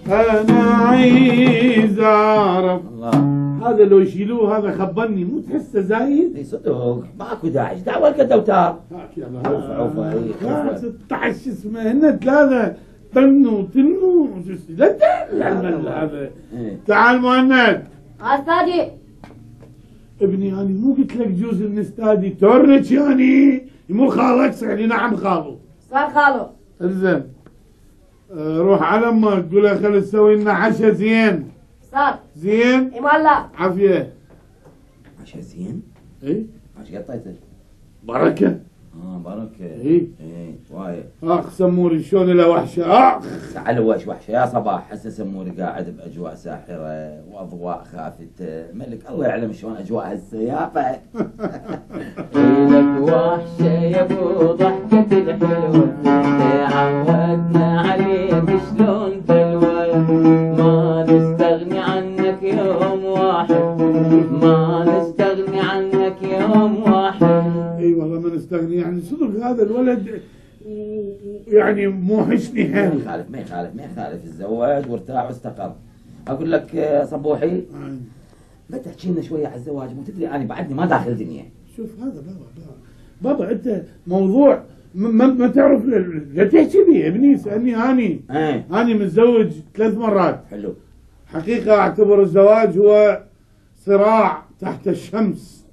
انا عايز اعرف الله. هذا لو يشيلوه هذا خبرني مو تحسه زايد؟ اي صدق ماكو داعي، ايش دعوه الدوتار؟ هاك يلا عوفة عوفة اي عوفة. 16 اسمه هن ثلاثة طنوا تنوا لا تعمل هذا. تعال مهند. استاذي ابني انا مو قلت لك جوز من استادي تورنك يعني مو خالك صح لي نعم خالو. صار خالو. انزين روح على امك قول لها خلي تسوي لنا عشاء زين. صار زين؟ اي والله. عافية. عشاء زين؟ اي ايش قطيته؟ بركة. بركة. اي وايد. اخ سموري شلون له وحشة اخ. تعال وحشة يا صباح، هسه سموري قاعد باجواء ساحرة واضواء خافتة، ملك الله يعلم شلون اجواء هسه يافا. لك وحشة يا ابو ضحكة الحلوة، تعودنا عليك شلون تلوى، ما نستغني عنك يوم واحد، ما نستغني عنك يوم واحد. اي والله ما نستغني يعني صدق هذا الولد يعني موحشني ما حيل. يخالف ما يخالف ما يخالف، تزوج وارتاح واستقر. اقول لك صبوحي لا تحكي لنا شويه على الزواج، مو تدري انا بعدني ما داخل دنيا. شوف هذا بابا انت موضوع ما تعرف لا تحكي بي ابني. اسالني اني متزوج 3 مرات. حلو. حقيقه اعتبر الزواج هو صراع تحت الشمس.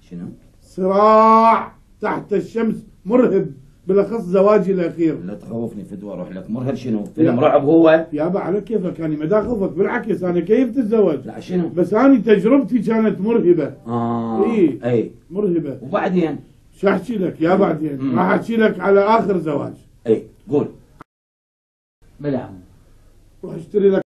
شنو؟ صراع تحت الشمس مرهب، بالاخص زواجي الاخير. لا تخوفني فدوى اروح لك. مرهب شنو؟ فيلم رعب هو؟ يابا على كيفك انا ما داخلك بالعكس انا كيف تتزوج. لا شنو؟ بس انا تجربتي كانت مرهبه. اي مرهبه. وبعدين؟ شو احكي لك يا بعدين؟ راح احكي لك على اخر زواج. قول. بلا عم روح اشتري لك